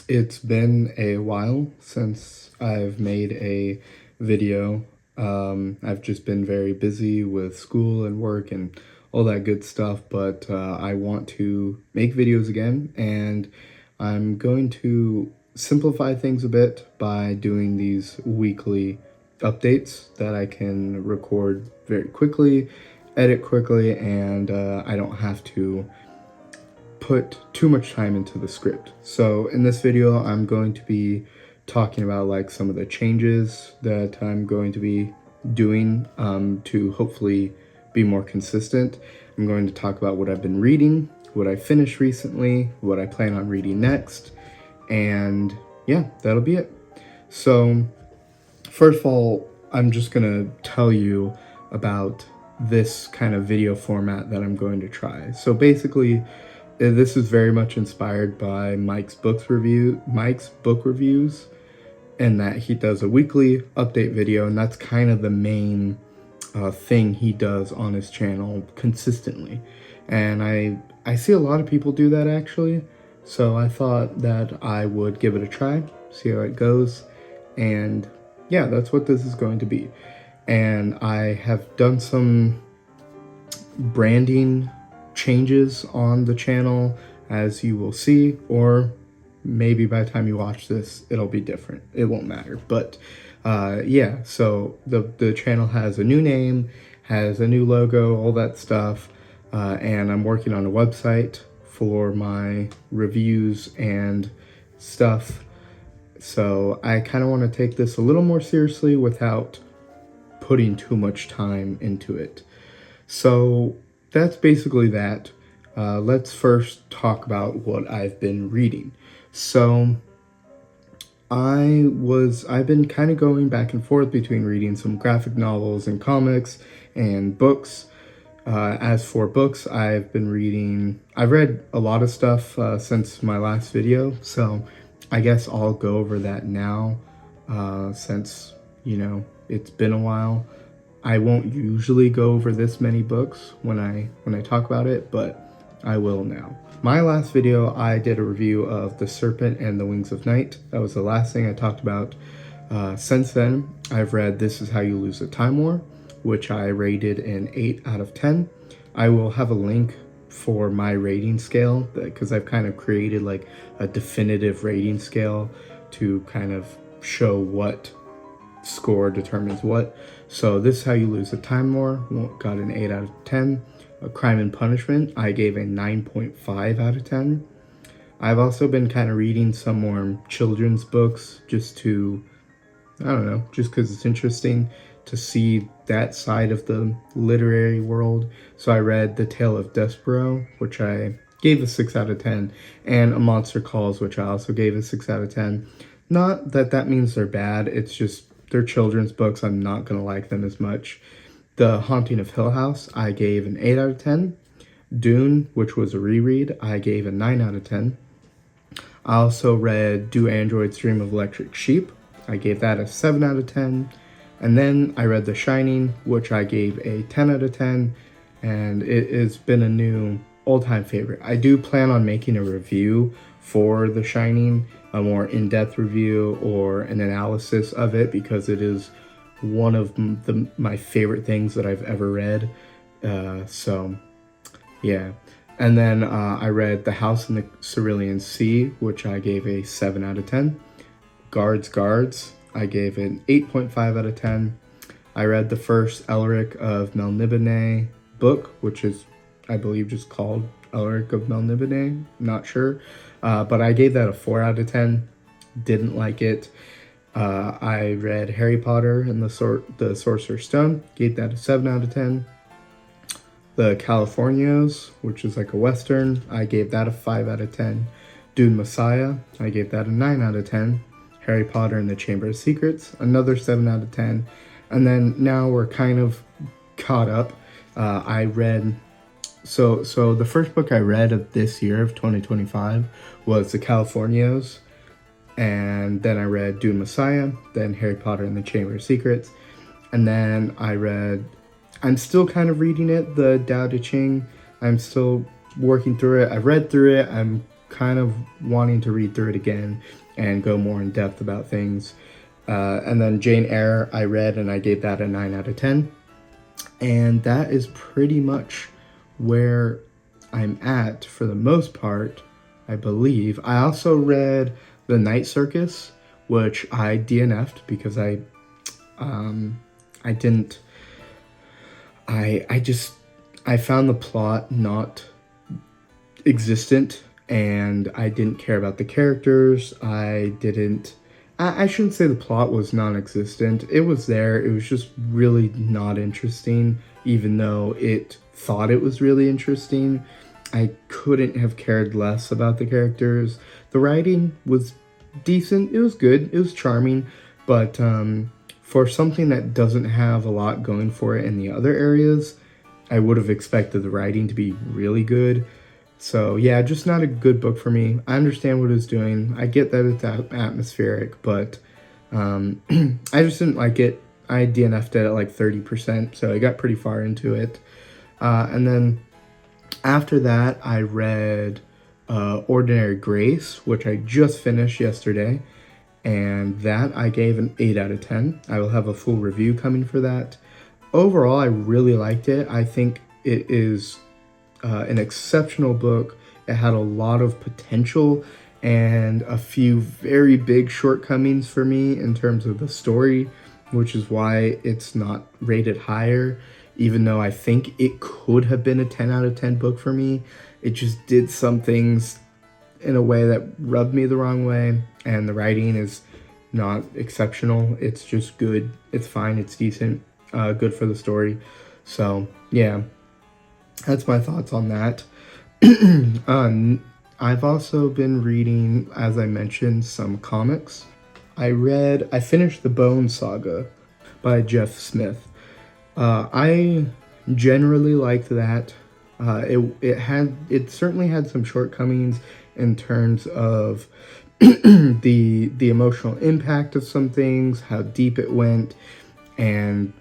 It's been a while since I've made a video. I've just been very busy with school and work and all that good stuff, but I want to make videos again, and I'm going to simplify things a bit by doing these weekly updates that I can record very quickly, edit quickly, and I don't have to put too much time into the script. So in this video, I'm going to be talking about like some of the changes that I'm going to be doing to hopefully be more consistent. I'm going to talk about what I've been reading, what I finished recently, what I plan on reading next, and yeah, that'll be it. So first of all, I'm just gonna tell you about this kind of video format that I'm going to try. So basically, this is very much inspired by Mike's book reviews, and that he does a weekly update video, and that's kind of the main thing he does on his channel consistently. And I see a lot of people do that actually, so I thought that I would give it a try, see how it goes, and yeah, that's what this is going to be. And I have done some branding changes on the channel, as you will see, or maybe by the time you watch this it'll be different, it won't matter. But yeah, so the channel has a new name, has a new logo, all that stuff, and I'm working on a website for my reviews and stuff. So I kind of want to take this a little more seriously without putting too much time into it. So that's basically that. Let's first talk about what I've been reading. So I've been kind of going back and forth between reading some graphic novels and comics and books. As for books, I've read a lot of stuff since my last video, so I guess I'll go over that now, since, you know, it's been a while. I won't usually go over this many books when I talk about it, but I will now. My last video, I did a review of The Serpent and the Wings of Night. That was the last thing I talked about. Since then, I've read This Is How You Lose a Time War, which I rated an 8 out of 10. I will have a link for my rating scale, because I've kind of created like a definitive rating scale to kind of show what score determines what. So This Is How You Lose a Time War got an 8 out of 10. Crime and Punishment, I gave a 9.5 out of 10. I've also been kind of reading some more children's books just to, I don't know, just because it's interesting to see that side of the literary world. So I read The Tale of Despero, which I gave a 6 out of 10, and A Monster Calls, which I also gave a 6 out of 10. Not that that means they're bad, it's just they're children's books, I'm not going to like them as much. The Haunting of Hill House, I gave an 8 out of 10. Dune, which was a reread, I gave a 9 out of 10. I also read Do Androids Dream of Electric Sheep. I gave that a 7 out of 10. And then I read The Shining, which I gave a 10 out of 10. And it has been a new all-time favorite. I do plan on making a review for The Shining, a more in-depth review or an analysis of it, because it is one of my favorite things that I've ever read. So yeah. And then I read The House in the Cerulean Sea, which I gave a 7 out of 10. Guards, I gave an 8.5 out of 10. I read the first Elric of Melniboné book, which is, I believe, just called Elric of Melniboné, not sure. But I gave that a 4 out of 10. Didn't like it. I read Harry Potter and the Sorcerer's Stone, gave that a 7 out of 10. The Californios, which is like a Western, I gave that a 5 out of 10. Dune Messiah, I gave that a 9 out of 10. Harry Potter and the Chamber of Secrets, another 7 out of 10. And then now we're kind of caught up. I read, so the first book I read of this year, of 2025, was The Californios. And then I read Dune Messiah, then Harry Potter and the Chamber of Secrets. And then I'm still kind of reading it, the Tao Te Ching. I'm still working through it. I've read through it. I'm kind of wanting to read through it again and go more in depth about things. And then Jane Eyre I read and I gave that a 9 out of 10. And that is pretty much where I'm at for the most part, I believe. I also read The Night Circus, which I DNF'd because I didn't, I found the plot not existent, and I didn't care about the characters. I shouldn't say the plot was non-existent. It was there. It was just really not interesting, even though it thought it was really interesting. I couldn't have cared less about the characters. The writing was decent. It was good. It was charming. But for something that doesn't have a lot going for it in the other areas, I would have expected the writing to be really good. So yeah, just not a good book for me. I understand what it's doing. I get that it's atmospheric, but I just didn't like it. I DNF'd it at like 30%, so I got pretty far into it. And then after that, I read Ordinary Grace, which I just finished yesterday. And that I gave an 8 out of 10. I will have a full review coming for that. Overall, I really liked it. I think it is an exceptional book. It had a lot of potential and a few very big shortcomings for me in terms of the story, which is why it's not rated higher, even though I think it could have been a 10 out of 10 book for me. It just did some things in a way that rubbed me the wrong way, and the writing is not exceptional. It's just good. It's fine. It's decent. Good for the story. So yeah, that's my thoughts on that. I've also been reading, as I mentioned, some comics. I finished the Bone Saga by Jeff Smith. I generally liked that. It certainly had some shortcomings in terms of the emotional impact of some things, how deep it went, and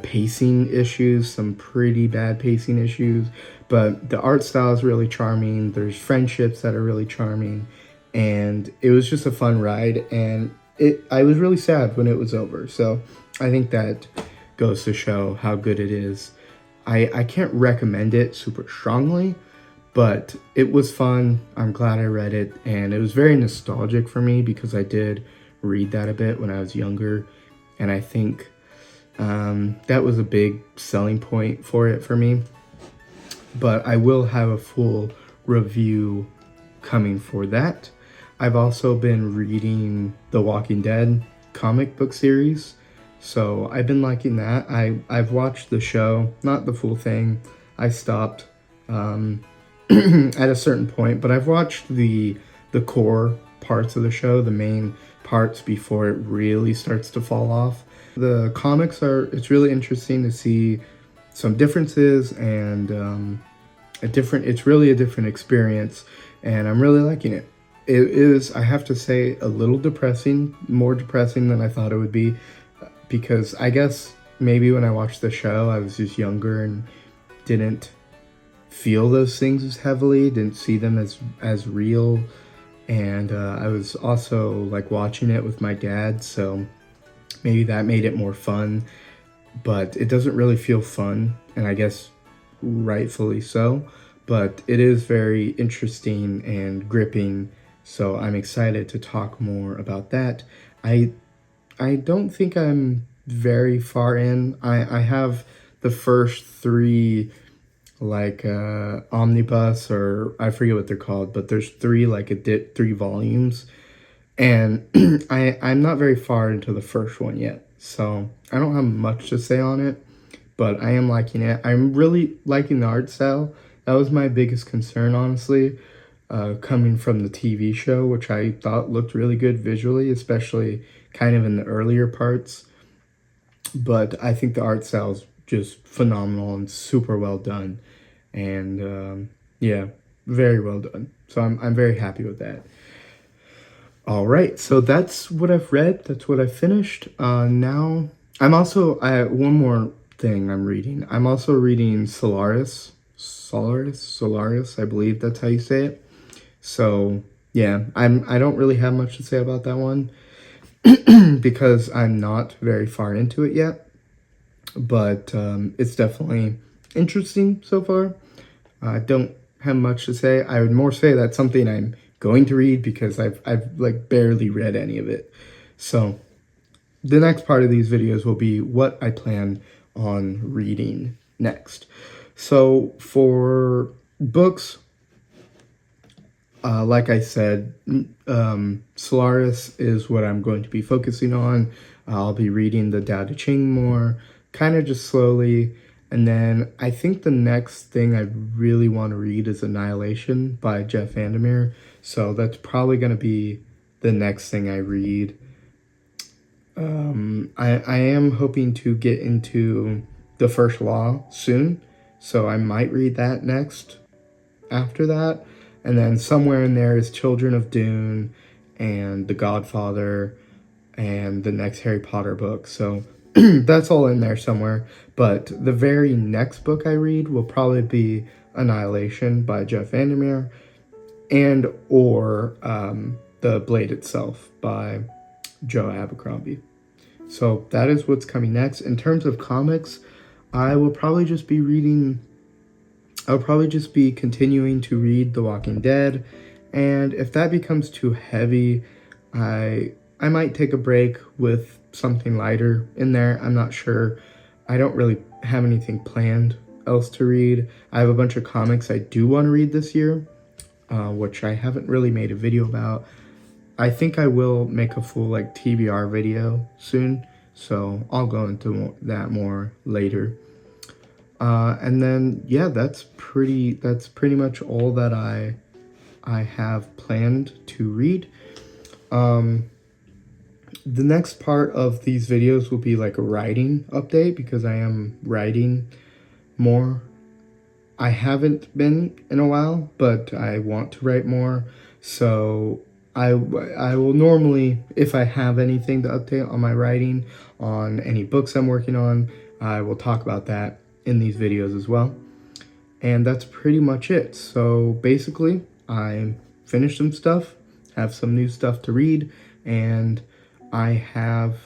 pacing issues, some pretty bad pacing issues. But the art style is really charming. There's friendships that are really charming, and it was just a fun ride. And I was really sad when it was over. So I think that goes to show how good it is. I can't recommend it super strongly, but it was fun. I'm glad I read it, and it was very nostalgic for me because I did read that a bit when I was younger, and I think that was a big selling point for it for me. But I will have a full review coming for that. I've also been reading the Walking Dead comic book series, so I've been liking that. I've watched the show, not the full thing. I stopped at a certain point, but I've watched the core parts of the show, the main parts, before it really starts to fall off. The comics it's really interesting to see some differences, and it's really a different experience, and I'm really liking it. It is, I have to say, a little depressing, more depressing than I thought it would be, because I guess maybe when I watched the show, I was just younger and didn't feel those things as heavily, didn't see them as real, and I was also like watching it with my dad, so maybe that made it more fun, but it doesn't really feel fun, and I guess rightfully so, but it is very interesting and gripping, so I'm excited to talk more about that. I don't think I'm very far in. I have the first 3 like omnibus, or I forget what they're called, but there's 3 3 volumes, and I'm not very far into the first one yet, so I don't have much to say on it, but I am liking it. I'm really liking the art style. That was my biggest concern, honestly, coming from the TV show, which I thought looked really good visually, especially kind of in the earlier parts. But I think the art style is just phenomenal and super well done. And yeah, very well done. So I'm very happy with that. All right, so that's what I've read. That's what I finished. Now, one more thing I'm reading. I'm also reading Solaris, I believe that's how you say it. So yeah, I don't really have much to say about that one because I'm not very far into it yet. But it's definitely interesting so far. I don't have much to say. I would more say that's something I'm going to read because I've like barely read any of it. So the next part of these videos will be what I plan on reading next. So for books, like I said, Solaris is what I'm going to be focusing on. I'll be reading the Tao Te Ching more, kind of just slowly. And then I think the next thing I really want to read is Annihilation by Jeff Vandermeer. So that's probably going to be the next thing I read. I am hoping to get into The First Law soon. So I might read that next after that. And then somewhere in there is Children of Dune and The Godfather and the next Harry Potter book. So that's all in there somewhere. But the very next book I read will probably be Annihilation by Jeff Vandermeer and or The Blade Itself by Joe Abercrombie. So that is what's coming next. In terms of comics, I'll probably just be continuing to read The Walking Dead, and if that becomes too heavy, I might take a break with something lighter in there. I'm not sure. I don't really have anything planned else to read. I have a bunch of comics I do want to read this year, which I haven't really made a video about. I think I will make a full like TBR video soon, so I'll go into that more later. And then yeah, that's pretty much all that I have planned to read. The next part of these videos will be like a writing update because I am writing more. I haven't been in a while, but I want to write more. So I will normally, if I have anything to update on my writing, on any books I'm working on, I will talk about that in these videos as well. And that's pretty much it. So basically, I finished some stuff, have some new stuff to read, and I have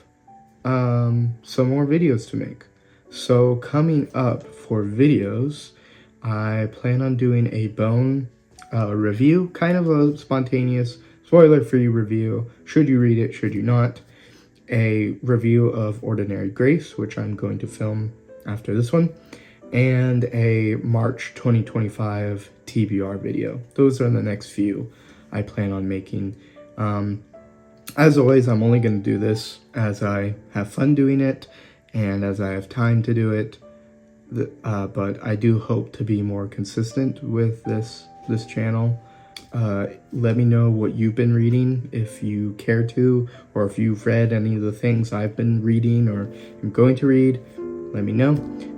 some more videos to make. So coming up for videos, I plan on doing a Bone review, kind of a spontaneous, spoiler-free review. Should you read it, should you not? A review of Ordinary Grace, which I'm going to film after this one, and a March 2025 TBR video. Those are the next few I plan on making. As always, I'm only going to do this as I have fun doing it and as I have time to do it. But I do hope to be more consistent with this channel. Let me know what you've been reading if you care to, or if you've read any of the things I've been reading or am going to read. Let me know.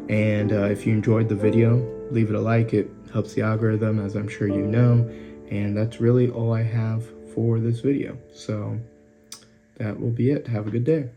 And if you enjoyed the video, leave it a like. It helps the algorithm, as I'm sure you know. And that's really all I have for this video. So that will be it. Have a good day.